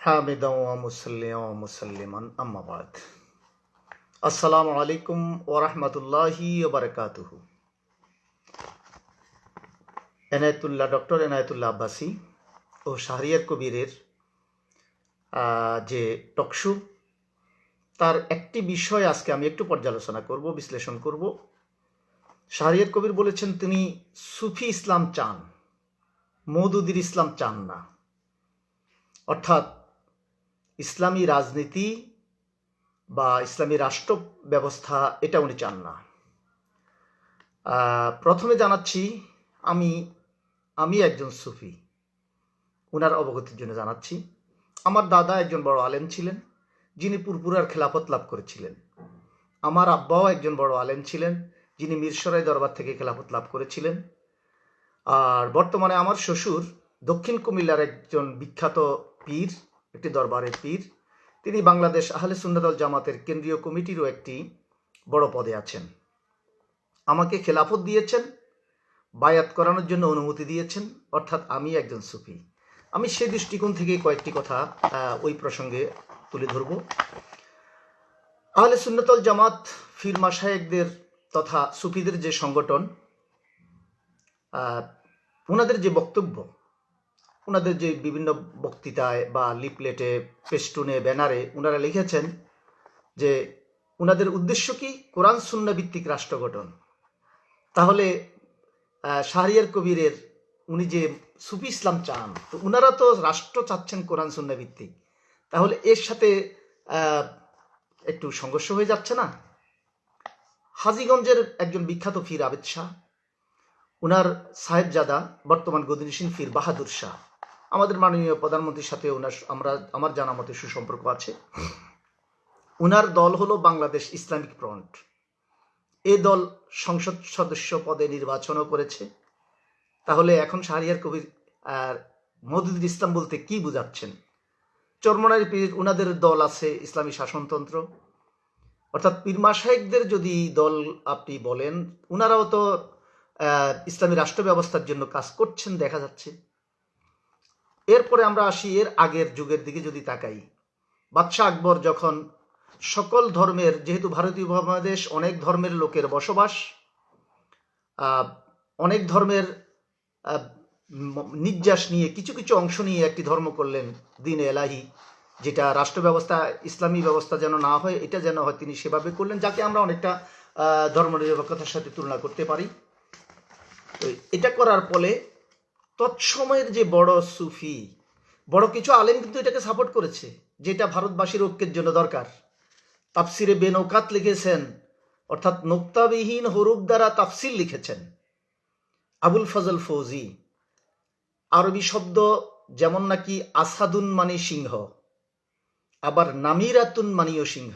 হামিদাও ওয়া মুসাল্লিয়াও ওয়া মুসাল্লিমান আম্মা বাদ। আসসালামু আলাইকুম ওয়া রাহমাতুল্লাহি ওয়া বারাকাতুহু। ডক্টর এনায়েতুল্লাহ আব্বাসী ও শাহরিয়ার কবিরের যে টকশো, তার একটি বিষয় আজকে আমি একটু পর্যালোচনা করব, বিশ্লেষণ করব। শাহরিয়ার কবির বলেছেন তিনি সুফি ইসলাম চান, মওদুদির ইসলাম চান না। অর্থাৎ ইসলামী রাজনীতি বা ইসলামী রাষ্ট্র ব্যবস্থা এটা উনি চান না। প্রথমে জানাচ্ছি আমি একজন সুফি, উনার অবগতির জন্য জানাচ্ছি। আমার দাদা একজন বড় আলেম ছিলেন, যিনি পুরপুরার খেলাফত লাভ করেছিলেন। আমার আব্বাও একজন বড় আলেম ছিলেন, যিনি মিরসরাই দরবার থেকে খেলাফত লাভ করেছিলেন। আর বর্তমানে আমার শ্বশুর দক্ষিণ কুমিল্লার একজন বিখ্যাত পীর, একটি দরবারের পীর। তিনি বাংলাদেশ আহলে সুন্নাত ওয়াল জামাতের কেন্দ্রীয় কমিটিরও একটি বড় পদে আছেন। আমাকে খেলাফত দিয়েছেন, বায়াত করানোর জন্য অনুমতি দিয়েছেন, অর্থাৎ আমি একজন সুফি। আমি সে দৃষ্টিকোণ থেকে কয়েকটি কথা ওই প্রসঙ্গে তুলে ধরব। আহলে সুন্নাত ওয়াল জামাত পীর মাশায়েখদের তথা সুফিদের যে সংগঠন, ওনাদের যে বক্তব্য, ওনাদের যে বিভিন্ন বক্তৃতায় বা লিফলেটে, পেস্টুনে, ব্যানারে ওনারা লিখেছেন যে ওনাদের উদ্দেশ্য কি? কোরআন সুন্নাহ ভিত্তিক রাষ্ট্র গঠন। তাহলে শাহরিয়ার কবিরের উনি যে সুফি ইসলাম চান, তো ওনারা তো রাষ্ট্র চাচ্ছেন কোরআন সুন্নাহ ভিত্তিক, তাহলে এর সাথে একটু সংঘর্ষ হয়ে যাচ্ছে না? হাজীগঞ্জের একজন বিখ্যাত পীর আবেদ শাহ, ওনার সাহেবজাদা বর্তমান গদিনিসীন পীর বাহাদুর শাহ, আমাদের মাননীয় প্রধানমন্ত্রীর সাথে আমার জানা মতে সুসম্পর্ক আছে। ওনার দল হলো বাংলাদেশ ইসলামিক ফ্রন্ট। এ দল সংসদ সদস্য পদে নির্বাচনও করেছে। তাহলে এখন শাহরিয়ার কবির আর মওদুদুল ইসলাম বলতে কি বুঝাচ্ছেন? চরমনাই পীর, ওনাদের দল আছে ইসলামী শাসনতন্ত্র, অর্থাৎ পীর মাশায়েখদের যদি দল আপনি বলেন, ওনারাও তো ইসলামী রাষ্ট্র ব্যবস্থার জন্য কাজ করছেন দেখা যাচ্ছে। এরপরে আমরা আসি এর আগের যুগের দিকে যদি তাকাই। বাদশাহ আকবর যখন সকল ধর্মের, যেহেতু ভারতীয় উপমহাদেশ অনেক ধর্মের লোকের বসবাস, অনেক ধর্মের নির্যাস নিয়ে কিছু কিছু অংশ নিয়ে একটি ধর্ম করলেন, দ্বীন এলাহি, যেটা রাষ্ট্র ব্যবস্থা ইসলামী ব্যবস্থা যেন না হয়, এটা যেন হয় তিনি সেভাবে করলেন, যাকে আমরা অনেকটা ধর্মনিরপেক্ষতার সাথে তুলনা করতে পারি। তো এটা করার ফলে তৎসময়ের যে বড় সুফি, বড় কিছু আলেম কিন্তু এটাকে সাপোর্ট করেছে, যেটা ভারতবাসীর ঐক্যের জন্য দরকার। তাফসিরে বেনৌকাত লিখেছেন, অর্থাৎ নোক্তাবিহীন হরুফ দ্বারা তাফসির লিখেছেন আবুল ফজল ফৌজি। আরবি শব্দ যেমন নাকি আসাদুন মানে সিংহ, আবার নামিরাতুন মানিও সিংহ।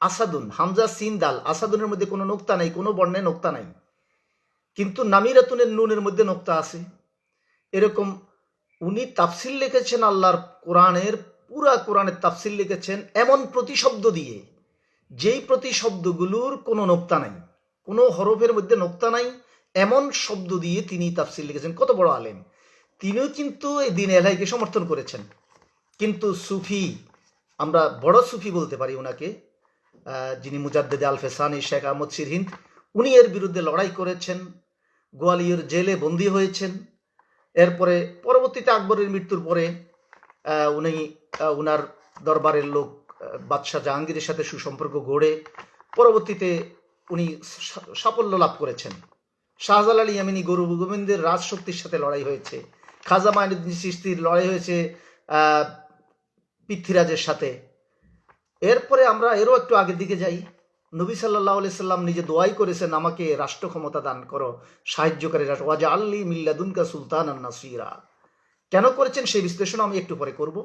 আসাদুন, হামজা সিন দাল, আসাদুনের মধ্যে কোনো নোক্তা নাই, কোনো বর্ণে নোক্তা নাই, কিন্তু নামিরাতুনের নুনের মধ্যে নোক্তা আছে। এরকম উনি তাফসির লিখেছেন আল্লাহর কোরআনের, পুরা কোরআনের তাফসির লিখেছেন এমন প্রতিশব্দ দিয়ে, যেই প্রতিশব্দগুলোর কোনো নোক্তা নাই, কোনো হরফের মধ্যে নোক্তা নাই, এমন শব্দ দিয়ে তিনি তাফসির লিখেছেন। কত বড় আলেম! তিনিও কিন্তু এই দ্বীন এলাহিকে সমর্থন করেছেন। কিন্তু সুফি, আমরা বড় সুফি বলতে পারি ওনাকে, যিনি মুজাদ্দেদে আল ফেসানি শেখ আহমদ সিরহিন্দ, উনি এর বিরুদ্ধে লড়াই করেছেন, গোয়ালিয়র জেলে বন্দী হয়েছেন। এরপরে পরবর্তীতে আকবরের মৃত্যুর পরে উনি উনার দরবারের লোক বাদশাহ জাহাঙ্গীরের সাথে সুসম্পর্ক গড়ে পরবর্তীতে উনি সাফল্য লাভ করেছেন। শাহজালাল ইয়ামিনী গরু গোবিন্দের রাজশক্তির সাথে লড়াই হয়েছে, খাজা মাইনুদ্দিন চিশতির লড়াই হয়েছে পৃথ্বীরাজের সাথে। এরপরে আমরা এরও একটু আগের দিকে যাই। নবী সাল্লাল্লাহু আলাইহি সাল্লাম নিজে দোয়াই করেছেন, আমাকে রাষ্ট্র ক্ষমতা দান করো, সাহায্যকারী রাষ্ট্র, ওয়াজআলনি মিন লাদুনকা সুলতানান নাসীরা। কেন করেছেন সেই বিশ্লেষণ আমি একটু পরে করব।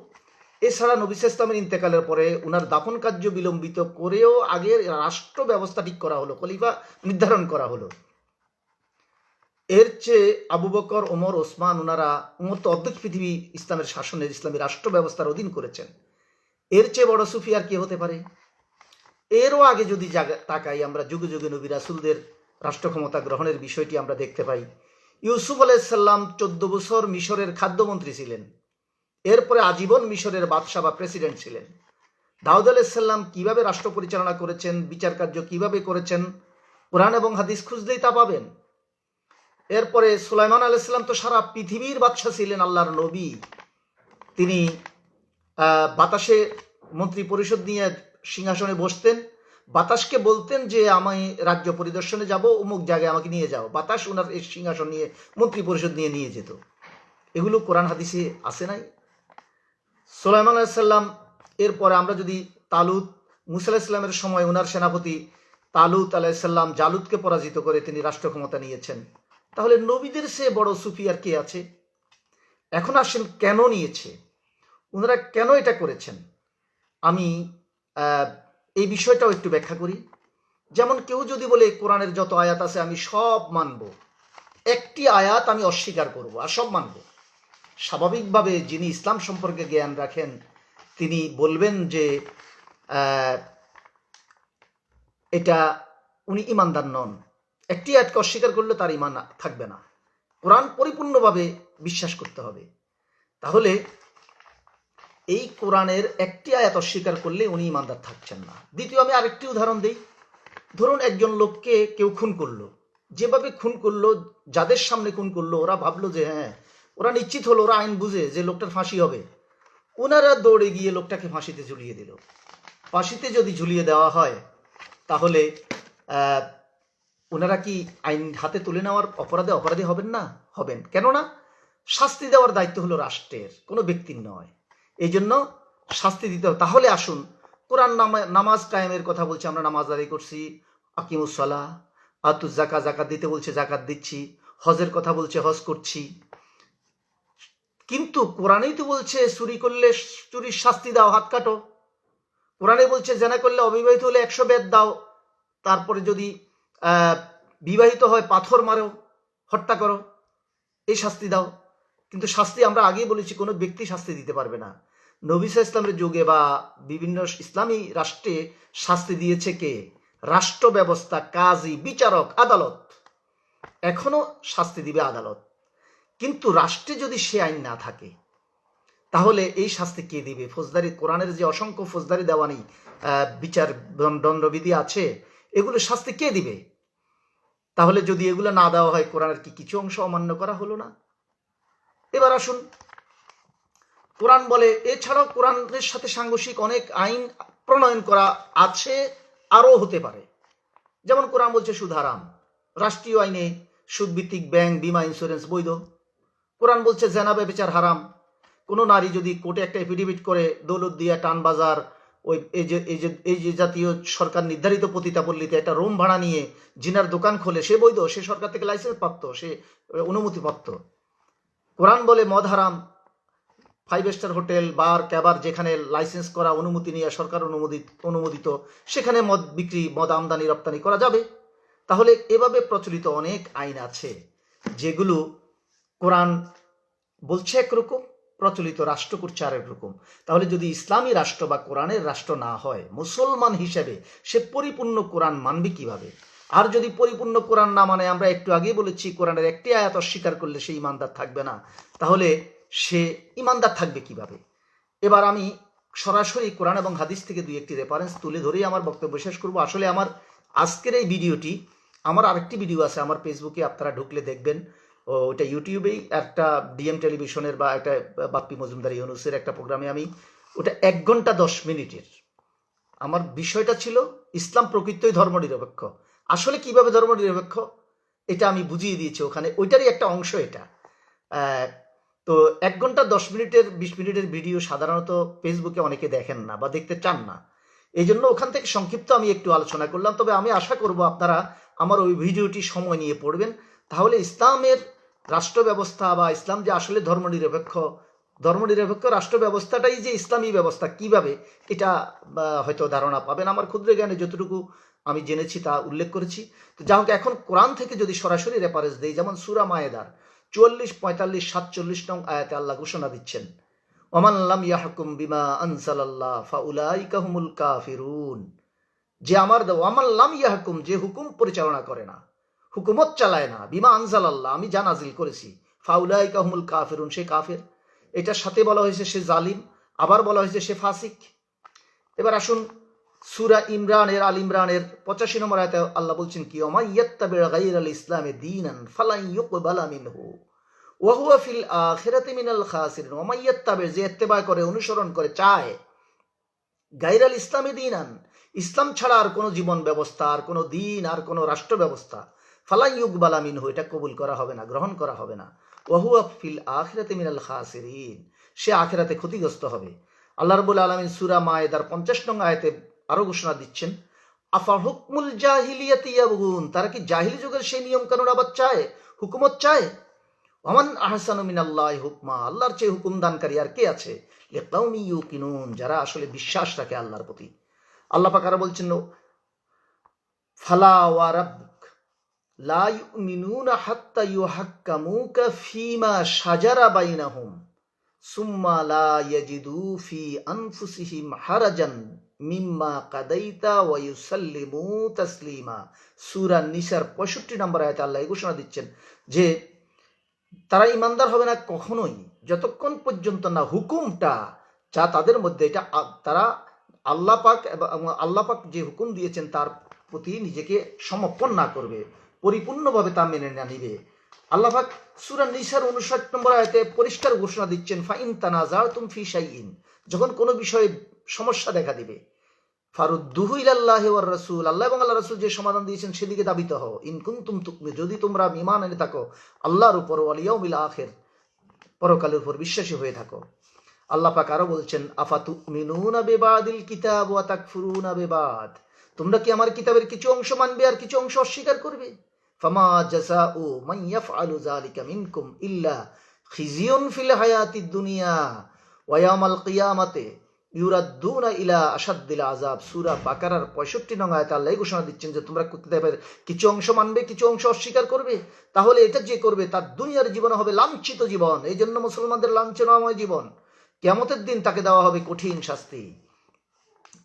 এছাড়া নবী ইসলামের ইন্তেকালের পরে উনার দাফন কার্য বিলম্বিত করেও আগে রাষ্ট্র ব্যবস্থা ঠিক করা হলো, খলিফা নির্ধারণ করা হলো। এর চেয়ে আবু বকর, ওমর, ওসমান, উমর তো অর্ধেক পৃথিবী ইসলামের শাসনের, ইসলামী রাষ্ট্র ব্যবস্থার অধীন করেছেন। এর চেয়ে বড় সুফি আর কি হতে পারে? এরও আগে যদি তাকাই আমরা, যুগে যুগে নবী রাসূলদের রাষ্ট্র ক্ষমতা গ্রহণের বিষয়টি আমরা দেখতে পাই। ইউসুফ আলাইহিস সালাম 14 বছর মিশরের খাদ্যমন্ত্রী ছিলেন। এরপরে আজীবন মিশরের বাদশাহ বা প্রেসিডেন্ট ছিলেন। দাউদ আলাইহিসসালাম কিভাবে রাষ্ট্র পরিচালনা করেছেন, বিচার কার্য কিভাবে করেছেন, কোরআন এবং হাদিস খুঁজলেই তা পাবেন। এরপরে সুলাইমান আলাইহিসসালাম তো সারা পৃথিবীর বাদশাহ ছিলেন, আল্লাহর নবী। তিনি বাতাসে মন্ত্রী পরিষদ নিয়ে সিংহাসনে বসতেন, বাতাসকে বলতেন যে আমি রাজ্য পরিদর্শনে যাব, অমুক জায়গায় আমাকে নিয়ে যাও, বাতাস ওনার এই সিংহাসন নিয়ে মন্ত্রী পরিষদ নিয়ে যেত। এগুলো কোরআন হাদিসে আছে নাই? সুলাইমান আলাইহিসসালাম, এরপরে আমরা যদি তালুত, মুসা আলাইহিসসালামের সময় ওনার সেনাপতি তালুত আলাইহিসসালাম জালুতকে পরাজিত করে তিনি রাষ্ট্র ক্ষমতা নিয়েছেন। তাহলে নবীদের সে বড় সুফি আর কে আছে? এখন আসেন কেন নিয়েছে, ওনারা কেন এটা করেছেন। আমি এই বিষয়টাও একটু ব্যাখ্যা করি। যেমন কেউ যদি বলে কোরআনের যত আয়াত আছে আমি সব মানব, একটি আয়াত আমি অস্বীকার করব আর সব মানব, স্বাভাবিকভাবে যিনি ইসলাম সম্পর্কে জ্ঞান রাখেন তিনি বলবেন যে এটা উনি ইমানদার নন। একটি আয়াতকে অস্বীকার করলে তার ইমান থাকবে না, কোরআন পরিপূর্ণভাবে বিশ্বাস করতে হবে। তাহলে এই কোরআনের একটি আয়াত অস্বীকার করলে উনি ইমানদার থাকছেন না। দ্বিতীয়, আমি আরেকটি উদাহরণ দিই। ধরুন একজন লোককে কেউ খুন করলো, যেভাবে খুন করলো, যাদের সামনে খুন করলো, ওরা ভাবলো যে হ্যাঁ, ওরা নিশ্চিত হলো, ওরা আইন বুঝে যে লোকটার ফাঁসি হবে, ওনারা দৌড়ে গিয়ে লোকটাকে ফাঁসিতে ঝুলিয়ে দিল। ফাঁসিতে যদি ঝুলিয়ে দেওয়া হয় তাহলে ওনারা কি আইন হাতে তুলে নেওয়ার অপরাধী হবেন না? হবেন। কেননা শাস্তি দেওয়ার দায়িত্ব হলো রাষ্ট্রের, কোনো ব্যক্তির নয়। এই জন্য শাস্তি দিতে হবে। তাহলে আসুন, কোরআন নামাজ কায়েমের কথা বলছে, আমরা নামাজ আদায় করছি, আকিমুসসালাহ, আতুজ জাকাত, জাকাত দিতে বলছে, জাকাত দিচ্ছি, হজের কথা বলছে, হজ করছি। কিন্তু কোরআনেই তো বলছে চুরি করলে চুরির শাস্তি দাও, হাত কাটো। কোরআনে বলছে জেনা করলে, অবিবাহিত হলে 100 বেত দাও, তারপরে যদি বিবাহিত হয় পাথর মারো, হত্যা করো, এই শাস্তি দাও। কিন্তু শাস্তি আমরা আগেই বলেছি কোনো ব্যক্তি শাস্তি দিতে পারবে না। নবী সাল্লাল্লাহু আলাইহি ওয়াসাল্লামের যুগে বা বিভিন্ন ইসলামী রাষ্ট্রে শাস্তি দিয়েছে কে? রাষ্ট্র ব্যবস্থা, কাজী, বিচারক, আদালত। এখনো শাস্তি দিবে আদালত। কিন্তু রাষ্ট্রে যদি সে আইন না থাকে তাহলে এই শাস্তি কে দিবে? ফৌজদারি, কোরআনের যে অসংখ্য ফৌজদারি দেওয়ানি বিচার দণ্ডবিধি আছে, এগুলো শাস্তি কে দিবে? তাহলে যদি এগুলো না দেওয়া হয়, কোরআনের কি কিছু অংশ অমান্য করা হলো না? এবার আসুন, কোরআন বলে, এছাড়াও কোরআনের সাথে সাংঘর্ষিক অনেক আইন প্রণয়ন করা আছে, আরও হতে পারে। যেমন কোরআন বলছে সুদ হারাম, রাষ্ট্রীয় আইনে সুদভিত্তিক ব্যাংক, বিমা, ইন্স্যুরেন্স বৈধ। কোরআন বলছে জেনা ব্যভিচার হারাম। কোনো নারী যদি কোর্টে একটা এফিডেভিট করে দৌলত দিয়া, টানবাজার, ওই এই যে জাতীয় সরকার নির্ধারিত পতিতাপল্লীতে একটা রুম ভাড়া নিয়ে জিনার দোকান খোলে, সে বৈধ, সে সরকার থেকে লাইসেন্স প্রাপ্ত, সে অনুমতি প্রাপ্ত। কোরআন বলে মদ হারাম, 5 স্টার হোটেল, বার, ক্যাবার যেখানে লাইসেন্স করা, অনুমতি নিয়ে সরকার অনুমোদিত, সেখানে মদ বিক্রি, মদ আমদানি রপ্তানি করা যাবে। তাহলে এভাবে প্রচলিত অনেক আইন আছে যেগুলো কোরআন বলছে একরকম, প্রচলিত রাষ্ট্র করছে আরেক রকম। তাহলে যদি ইসলামী রাষ্ট্র বা কোরআনের রাষ্ট্র না হয়, মুসলমান হিসেবে সে পরিপূর্ণ কোরআন মানবে কিভাবে? আর যদি পরিপূর্ণ কোরআন না মানে, আমরা একটু আগেই বলেছি কোরআনের একটি আয়াত অস্বীকার করলে সে ইমানদার থাকবে না, তাহলে সে ইমানদার থাকবে কিভাবে? এবার আমি সরাসরি কোরআন এবং হাদিস থেকে 2-1টি রেফারেন্স তুলে ধরেই আমার বক্তব্য শেষ করব। আসলে আমার আজকের এই ভিডিওটি, আমার আরেকটি ভিডিও আছে আমার ফেসবুকে, আপনারা ঢুকলে দেখবেন। ওটা ইউটিউবেই একটা ডিএম টেলিভিশনের বা একটা বাপ্পি মজুমদার ইউনুসের একটা প্রোগ্রামে আমি, ওটা 1 ঘন্টা 10 মিনিটের। আমার বিষয়টা ছিল ইসলাম প্রকৃতই ধর্মনিরপেক্ষ। আসলে কিভাবে ধর্মনিরপেক্ষ এটা আমি বুঝিয়ে দিয়েছি ওখানে, ওইটারই একটা অংশ এটা। তো 1 ঘন্টা 10 মিনিটের 20 মিনিটের ভিডিও সাধারণত ফেসবুকে অনেকে দেখেন না বা দেখতে চান না, এই জন্য ওখান থেকে সংক্ষিপ্ত আমি একটু আলোচনা করলাম। তবে আমি আশা করব আপনারা আমার ওই ভিডিওটি সময় নিয়ে পড়বেন, তাহলে ইসলামের রাষ্ট্র ব্যবস্থা বা ইসলাম যে আসলে ধর্মনিরপেক্ষ রাষ্ট্র ব্যবস্থাটাই যে ইসলামী ব্যবস্থা কিভাবে, এটা হয়তো ধারণা পাবেন। আমার ক্ষুদ্র জ্ঞানে যতটুকু আমি জেনেছি তা উল্লেখ করেছি। তো যা হোক, এখন কোরআন থেকে যদি সরাসরি রেফারেন্স দেই, যেমন সূরা মায়েদার 44, 45, 47 নং আয়াতে আল্লাহ ঘোষণা দিচ্ছেন, ওমান লাম ইয়াহকুম বিমা আনজালাল্লাহ ফাউলাইকা হুমুল কাফিরুন। যে আমার ওয়ামান লাম ইয়াহকুম, যে হুকুম পরিচালনা করে না, হুকুমত চালায় না, বিমা আনজালাল্লাহ, আমি যা নাজিল করেছি, ফাউলাইকা হুমুল কাফিরুন, সে কাফের। এটার সাথে বলা হয়েছে সে জালিম, আবার বলা হয়েছে সে ফাসিক। এবার আসুন সূরা ইমরানের, আল ইমরানের 85 নম্বর আয়াতে আল্লাহ বলছেন কি, ওয়া ইয়াত্তাবি গায়রাল ইসলামি দীনান ফালান ইউকবালা মিনহু ওয়া হুয়া ফিল আখিরাতি মিনাল খাসিরিন। ওয়া ইয়াত্তাবি, যে ইত্তেবা করে, অনুসরণ করে, চায়, গায়রাল ইসলামি দীনান, ইসলাম ছাড়া আর কোনো জীবন ব্যবস্থা, আর কোনো দিন, আর কোনো রাষ্ট্র ব্যবস্থা, ফালান ইউকবালা মিনহু, এটা কবুল করা হবে না, গ্রহণ করা হবে না। ওয়া হুয়া ফিল আখিরাতি মিনাল খাসিরিন, সে আখিরাতে ক্ষতিগ্রস্ত হবে। আল্লাহ রাব্বুল আলামিন সূরা মায়েদার 50 নং আয়াতে আরো ঘোষণা দিচ্ছেন, আফা হুকমুল জাহিলিয়াতি ইয়াবগুন, তারা কি জাহিলি যুগের সেই নিয়ম কানুন আবার চায়, হুকুমত চায়। ওয়ামান আহসানু মিনাল্লাহি হুকমা, আল্লাহর চেয়ে হুকুম দানকারী আর কে আছে, লিকাউমি ইউকিনুন, যারা আসলে বিশ্বাস রাখে আল্লাহর প্রতি। আল্লাহ পাক আরো বলছেন, ফালা ওয়া রাব্বুক লা ইউমিনুনা হাত্তা ইউহাক্কামুকা ফীমা শাজারা বাইনাহুম সুম্মা লা ইয়াজিদু ফি আনফুসিহিম হারাজান মিম্মা কাদাইতা ওয়া ইউসাল্লিমু তাসলিমা। সূরা নিসার 65 নম্বর আয়াতে আল্লাহ এই ঘোষণা দিচ্ছেন যে তারা ইমানদার হবে না কখনোই যতক্ষণ পর্যন্ত না হুকুমটা যা তাদের মধ্যে, এটা তারা আল্লাহ পাক এবং আল্লাহ পাক যে হুকুম দিয়েছেন তার প্রতি নিজেকে সমর্পণ না করবে, পরিপূর্ণভাবে তা মেনে না নিবে। আল্লাহ পাক সূরা নিসার 59 নম্বর আয়াতে পরিষ্কার ঘোষণা দিচ্ছেন, ফাইন তানাজাতুম ফি শাইইন, যখন কোনো বিষয়ে সমস্যা দেখা দিবে, ফারুদ্দুহু ইলাল্লাহি ওয়ার রাসূল, আল্লাহ এবং আল্লাহর রাসূল যে সমাধান দিয়েছেন সেদিকে দাবিত হও। ইন কুনতুম তুমিনুন, যদি তোমরা ঈমান এনে থাকো আল্লাহর উপর, ওয়াল ইয়াউমিল আখির, পরকালের উপর বিশ্বাসী হয়ে থাকো। আল্লাহ পাক আরো বলছেন, আফাতুমিনুনা বিবাদিল কিতাব ওয়া তাকফুরুনা বিবাদ, তোমরা কি আমার কিতাবের কিছু অংশ মানবে আর কিছু অংশ অস্বীকার করবে। ফামা জাযাউ মান ইয়াফআলু যালিকা মিনকুম ইল্লা খিজিয়ুন ফিল হায়াতিদ দুনিয়া ওয়া ইয়াউমাল কিয়ামাতি ইউরাদ্দুনা ইলা আশাদ্দিল আযাব। সূরা বাকারার 65 নং আয়াতে আল্লাহ ঘোষণা দিচ্ছেন যে তোমরা কিতাবের কিছু অংশ মানবে, কিছু অংশ অস্বীকার করবে, তাহলে এটা যে করবে তার দুনিয়ার জীবন হবে লাঞ্ছিত জীবন। এই জন্য মুসলমানদের লাঞ্ছনাময় জীবন, কিয়ামতের দিন তাকে দেওয়া হবে কঠিন শাস্তি।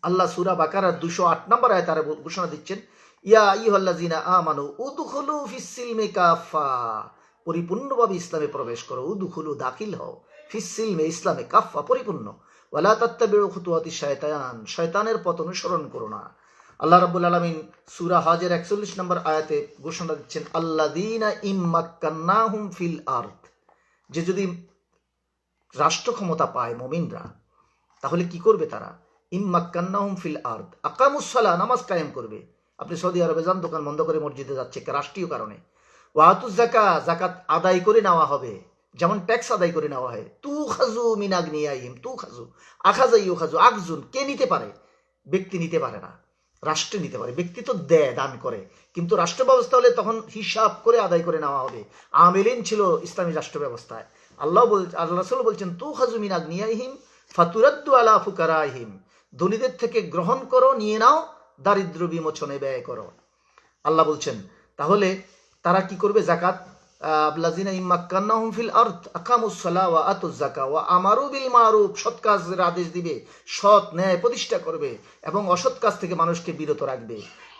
আল্লাহ সূরা বাকারার 208 নম্বর আয়াতে আর ঘোষণা দিচ্ছেন, ইয়া আইয়ুহাল্লাযিনা আমানু উদখুলু ফিস সিলমি কাফা, পরিপূর্ণভাবে ইসলামে প্রবেশ করো। উদখুলু, দাখিল হও, ফিস সিলমি, ইসলামে, কাফা, পরিপূর্ণ। ওয়ালা তাত্তাবিউ খুতুওয়াতিশ শায়তান, শয়তানের পথ অনুসরণ করো না। আল্লাহ রাব্বুল আলামিন সূরা হজের 41 নম্বর আয়াতে ঘোষণা দিচ্ছেন, আল্লাযীনা ইম্মাক্কান্নাহুম ফিল আরদ, যে যদি রাষ্ট্র ক্ষমতা পায় মুমিনরা, তাহলে কি করবে তারা, ইম্মাক্কান্নাহুম ফিল আরদ আকামুস সালাহ, নামাজ কায়েম করবে। আপনি সৌদি আরবে যান, দোকান বন্ধ করে মসজিদে যাচ্ছে রাষ্ট্রীয় কারণে। ওয়াতুজ যাকাত, যাকাত আদায় করে নেওয়া হবে, যেমন ট্যাক্স আদায় করে নেওয়া হয়। তু খাজু মিন আগনিয়াহিম, তু খাজু, আখাজা ইউ খাজু, আকজুন, কে নিতে পারে, ব্যক্তি নিতে পারে না, রাষ্ট্র নিতে পারে। ব্যক্তি তো দেয়, দান করে, কিন্তু রাষ্ট্র ব্যবস্থা হলে তখন হিসাব করে আদায় করে নেওয়া হবে। আমিলিন ছিল ইসলামী রাষ্ট্র ব্যবস্থায়। আল্লাহ রাসূল বলছেন, তু খাজু মিন আগনিয়াহিম ফাতুরাদ্দু আলা ফুকারাহিম, ধনীদের থেকে গ্রহণ করো, নিয়ে নাও, দারিদ্র বিমোচনে ব্যয় করো। আল্লাহ বলছেন তাহলে তারা কি করবে, যাকাত, আল্লাযিনা ইম্মাক্কান্নাহুম ফিল আরদ আকামুস সালাহ ওয়া আতুজ যাকাত ওয়া আমারু বিল মারুফ, সৎ কাজের আদেশ দিবে, সৎ ন্যায় প্রতিষ্ঠা করবে এবং অসৎ কাজ থেকে মানুষকে বিরত রাখবে।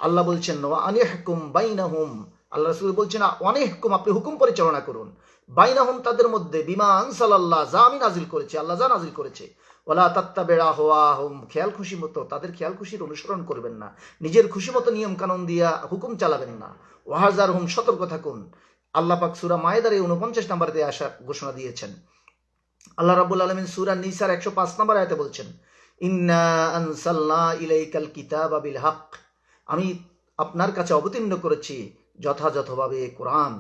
আল্লাহ বলছেন, ওয়া আনিহকুম বাইনাহুম, আল্লাহ রাসূল বলছেন অনিহকুম, আপনি হুকুম পরিচালনা করুন, বাইনাহুম, তাদের মধ্যে, বিমা আনসালাল্লাহ, যা আমি নাজিল করেছি, আল্লাহ যা নাজিল করেছে, ওয়ালা তাত্তাবিউ আহওয়াহুম, খেয়াল খুশি মতো, তাদের খেয়াল খুশির অনুসরণ করবেন না, নিজের খুশি মতো নিয়ম কানুন দিয়া হুকুম চালাবেন না। ওয়াহজারহুম, সতর্ক থাকুন। আল্লাহ পাক সূরা মায়েদার 49 নম্বরে আসা ঘোষণা দিয়েছেন। আল্লাহ রাব্বুল আলামিন সূরা নিসার 105 নম্বর আয়াতে বলছেন, ইন্না আনসালনা ইলাইকাল কিতাবা বিল হক, আমি আপনার কাছে অবতীর্ণ করেছি যথাযথভাবে কোরআন,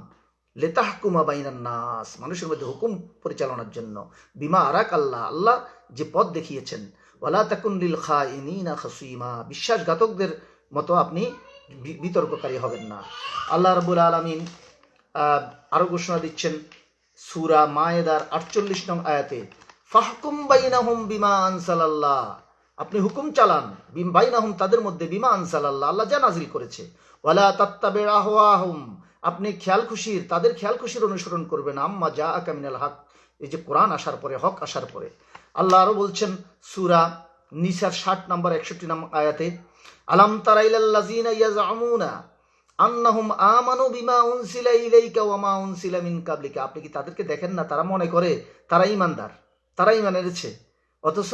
লিতাহকুমা বাইনান নাস, মানুষের মধ্যে হুকুম পরিচালনার জন্য, বিমা আরাক আল্লাহ, আল্লাহ যে পথ দেখিয়েছেন, ওয়ালা তাকুন লিল খাইনিনা খাসিমা, বিশ্বাসঘাতকদের মতো আপনি বিতর্ককারী হবেন না। আল্লাহ রাব্বুল আলামিন আরো ঘোষণা দিচ্ছেন সূরা মায়েদার 48 নং আয়াতে, ফাহকুম বাইনাহুম বিমা আনসালাল্লাহ, আপনি হুকুম চালান, বাইনাহুম, তাদের মধ্যে, বিমা আনসালাল্লাহ, আল্লাহ যা নাজিল করেছে, ওয়ালা তাত্তাবিউ আহওয়াহুম, আপনি খেয়াল খুশির, তাদের খেয়াল খুশির অনুসরণ করবেন, আম্মা জাআকা মিনাল হক, এই যে কোরআন আসার পরে, হক আসার পরে। আল্লাহ আরো বলছেন সূরা নিসার 60 নম্বর 61 নম্বর আয়াতে, আলাম তারা ইলাল্লাযিনা ইয়াজআমুনা আন্নাহুম আমানু বিমা উনসিলা ইলাইকা ওয়া মা উনসিলা মিন কাবলিকা, আপনি কি তাদেরকে দেখেন না, তারা মনে করে তারা ঈমানদার, তারা ঈমান এনেছে, অথচ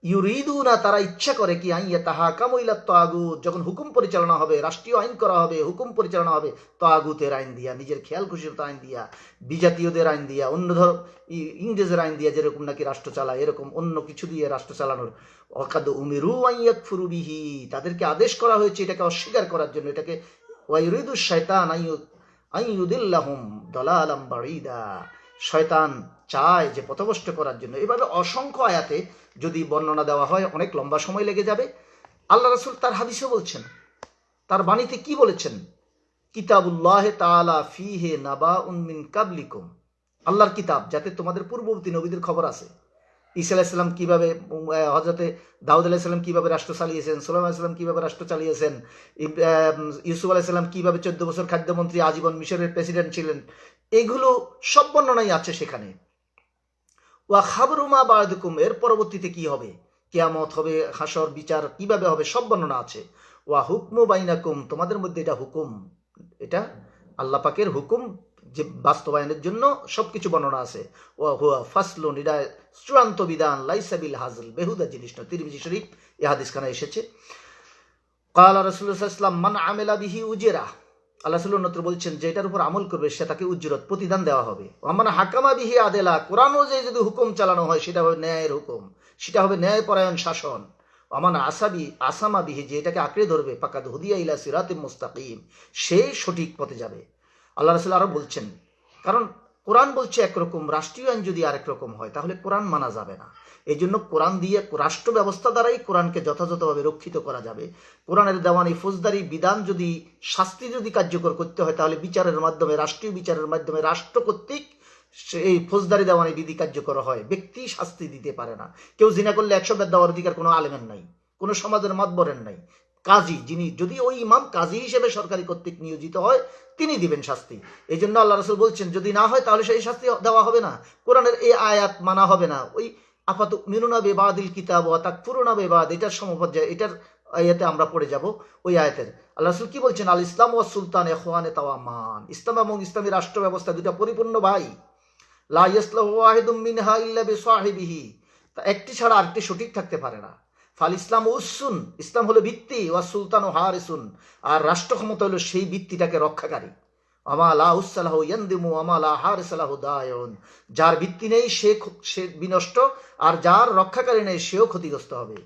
ইউরিদুনা তারা ইচ্ছা করে কি আইয়া তাহাকামু ইলা তাগুত, যখন হুকুম পরিচালনা হবে, রাষ্ট্রীয় আইন করা হবে, হুকুম পরিচালনা হবে তাগুতের আইন দিয়া, নিজের খেয়াল খুশির আইন দিয়া, বিজাতীয়দের আইন দিয়া, অন্য ইংরেজের আইন দিয়া যেরকম নাকি রাষ্ট্র চালায়, এরকম অন্য কিছু দিয়ে রাষ্ট্র চালানোর। অকাদ উমিরু আইয়াকফুরু বিহি, তাদেরকে আদেশ করা হয়েছে এটাকে অস্বীকার করার জন্য, এটাকে ওয়াইরিদু শাইতান আইয়ুদিল্লাহুম দালালাম বাঈদা, শয়তান চায় যে পথভ্রষ্ট করার জন্য। এভাবে অসংখ্য আয়াতে যদি বর্ণনা দেওয়া হয় অনেক লম্বা সময় লেগে যাবে। আল্লাহ রাসূল তার হাদিসে বলছেন, তার বাণীতে কি বলেছেন, কিতাবুল্লাহ তাআলা ফিহে নাবাউন মিন কাবলিকুম, আল্লাহর কিতাব যাতে তোমাদের পূর্ববর্তী নবীদের খবর আছে। ঈসা আলাইহিস সালাম কিভাবে, হযরতে দাউদ আলাইহিস সালাম কিভাবে রাষ্ট্র চালিয়েছেন, সুলাইমান আলাইহিস সালাম কিভাবে রাষ্ট্র চালিয়েছেন, ইউসুফ আলাইহিস সালাম কিভাবে 14 বছর খাদ্যমন্ত্রী আজীবন মিশরের প্রেসিডেন্ট ছিলেন, এগুলো সব বর্ণনাই আছে সেখানে। ওয়া খাবরু মা বা'দুকুম, এর পরবর্তীতে কি হবে, কিয়ামত হবে, হাসর বিচার কিভাবে হবে, সব বর্ণনা আছে। ওয়া হুকমু বাইনাকুম, তোমাদের মধ্যে এটা হুকুম, এটা আল্লাহ পাকের হুকুম যে বাস্তবায়নের জন্য সবকিছু বর্ণনা আছে। ওয়া হুয়া ফাসলুন, এটা চূড়ান্ত বিধান, লাইসা বিল হাজল, বেহুদা জিনিস নয়। তিরমিজি শরীফ এই হাদিসখানা এসেছে। ক্বালা রাসূলুল্লাহ সাল্লাল্লাহু আলাইহি ওয়াসাল্লাম মান আমিলা বিহি উজরা, আল্লাহ রাসূল অন্যত্র বলছেন যে এটার উপর আমল করবে সে তাকে উজরত প্রতিদান দেওয়া হবে। ওয়ামান হাকামা বিহি আদেলা, কোরআন অনুযায়ী যদি হুকুম চালানো হয় সেটা হবে ন্যায়ের হুকুম, সেটা হবে ন্যায়পরায়ণ শাসন। ওয়ামান আসামা বিহি, যে এটাকে আঁকড়ে ধরবে, ফাকাদ হুদিয়া ইলা সিরাতিম মুস্তাকিম, সে সঠিক পথে যাবে। আল্লাহ রাসূল আরো বলছেন, কারণ কোরআন বলছে একরকম, রাষ্ট্রীয় আইন যদি আরেক রকম হয় তাহলে কোরআন মানা যাবে না। এই জন্য কোরআন দিয়ে, রাষ্ট্র ব্যবস্থা দ্বারাই কোরআনকে যথাযথভাবে রক্ষিত করা যাবে। কোরআনের দেওয়ানি ফৌজদারি বিধান যদি, শাস্তি যদি কার্যকর করতে হয় তাহলে বিচারের মাধ্যমে, রাষ্ট্রীয় বিচারের মাধ্যমে রাষ্ট্র কর্তৃক এই ফৌজদারি দেওয়ানি বিধি কার্যকর হয়, ব্যক্তি শাস্তি দিতে পারে না। কেউ জিনা করলে 100 বেত দেওয়ার অধিকার কোনো আলেমের নাই, কোনো সমাজের মাতবরের নাই। কাজী, যিনি, যদি ওই ইমাম কাজী হিসেবে সরকারি কর্তৃক নিয়োজিত হয় তিনি দিবেন শাস্তি। এই জন্য আল্লাহ রাসূল বলছেন যদি না হয় তাহলে সেই শাস্তি দেওয়া হবে না, কোরআনের এই আয়াত মানা হবে না। ওই আফাতুমিনুনা বিবাদিল কিতাব ওয়া তাকফুরুনা বিবাদ, এটার সমপর্যায়ে, এটার আয়াতে আমরা পড়ে যাব ওই আয়াতের। আল্লাহ রাসূল কি বলছেন, আল ইসলাম ওয়াস সুলতান ইখওয়ানে তাওয়ামান, ইসলাম এবং ইসলামী রাষ্ট্র ব্যবস্থা দুটো পরিপূর্ণ ভাই। লা ইয়াসলাহু ওয়াহিদুম মিনহা ইল্লা বিসাহিবিহি, তা একটি ছাড়া আরেকটি সঠিক থাকতে পারে না। ফাল ইসলাম উসুন, ইসলাম হলো ভিত্তি, ওয়া সুলতান ও হারিসুন, আর রাষ্ট্র ক্ষমতা হলো সেই ভিত্তিটাকে রক্ষাকারী। আমা লা উসসালাহু ইয়ানদিমু আমা লা হারিসালাহু দায়ুন, যার ভিত্তি নেই সে বিনষ্ট, আর যার রক্ষাকারী নেই সেও ক্ষতিগ্রস্ত হবে।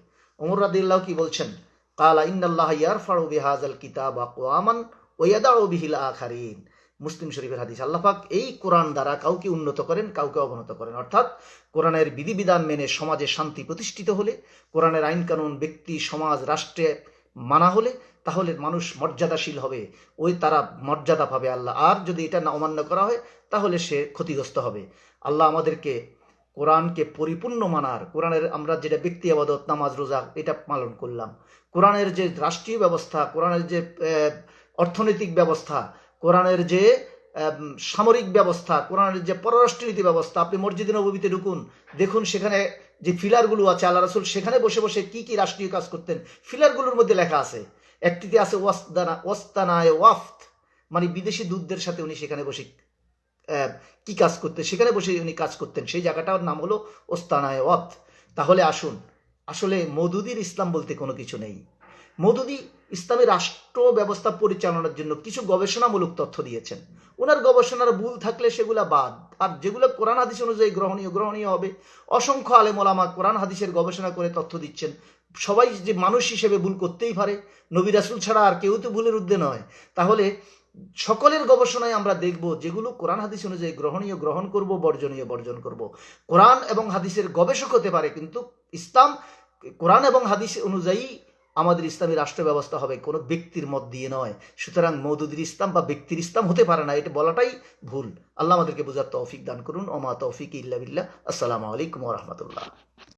ওমর রাদিয়াল্লাহু কি বলছেন, ক্বালা ইন্নাল্লাহা ইয়ারফাউ বিহাযাল কিতাবা আকওয়ামান ওয়া ইয়াদাউ বিহিল আখারিন, মুসলিম শরীফের হাদিস। আল্লাহ পাক এই কোরআন দ্বারা কাউকে উন্নত করেন, কাউকে অবনত করেন। অর্থাৎ কোরআনের বিধিবিধান মেনে সমাজে শান্তি প্রতিষ্ঠিত হলে, কোরআনের আইন কানুন ব্যক্তি, সমাজ, রাষ্ট্রে মানা হলে, তাহলে মানুষ মর্যাদাশীল হবে, ওই তারা মর্যাদা পাবে আল্লাহ। আর যদি এটা না অমান্য করা হয় তাহলে সে ক্ষতিগ্রস্ত হবে। আল্লাহ আমাদেরকে কোরআনকে পরিপূর্ণ মানার, কোরআনের আমরা যেটা ব্যক্তি আবাদত, নামাজ, রোজা, এটা পালন করলাম, কোরআনের যে রাষ্ট্রীয় ব্যবস্থা, কোরআনের যে অর্থনৈতিক ব্যবস্থা, কোরআনের যে সামরিক ব্যবস্থা, কোরআনের যে পররাষ্ট্রনীতি ব্যবস্থা, আপনি মসজিদে নববীতে ঢুকুন, দেখুন সেখানে যে ফিলারগুলো আছে, আল্লাহ রাসূল সেখানে বসে বসে কি কি রাষ্ট্রীয় কাজ করতেন ফিলারগুলোর মধ্যে লেখা আছে। একটিতে আছে ওয়াস্তানায়ে ওয়াফত, মানে বিদেশি দূতদের সাথে উনি সেখানে বসে কি কাজ করতেন, সেখানে বসে উনি কাজ করতেন, সেই জায়গাটার নাম হলো ওস্তানায়ে ওয়াফত। তাহলে আসুন, আসলে মওদুদির ইসলাম বলতে কোনো কিছু নেই। মওদুদি ইসলামী রাষ্ট্র ব্যবস্থা পরিচালনার জন্য কিছু গবেষণামূলক তথ্য দিয়েছেন। ওনার গবেষণার ভুল থাকলে সেগুলা বাদ, আর যেগুলো কোরআন হাদিস অনুযায়ী গ্রহণীয় হবে। অসংখ্য আলেম ওলামা কোরআন হাদিসের গবেষণা করে তথ্য দিচ্ছেন। সবাই যে মানুষ হিসেবে ভুল করতেই পারে, নবী রাসূল ছাড়া আর কেউ তো ভুলের ঊর্ধ্বে নয়। তাহলে সকলের গবেষণায় আমরা দেখব যেগুলো কোরআন হাদিস অনুযায়ী গ্রহণীয় গ্রহণ করব, বর্জনীয় বর্জন করব। কোরআন এবং হাদিসের গবেষক হতে পারে, কিন্তু ইসলাম, কোরআন এবং হাদিস অনুযায়ী আমাদের ইসলামী রাষ্ট্র ব্যবস্থা হবে, কোনো ব্যক্তির মত দিয়ে নয়। সুতরাং মওদুদির ইসলাম বা ব্যক্তির ইসলাম হতে পারে না, এটা বলাটাই ভুল। আল্লাহ আমাদেরকে বোঝার তৌফিক দান করুন। ওমা তৌফিক ইল্লা বিল্লাহ। আসসালামু আলাইকুম ওয়া রাহমাতুল্লাহ।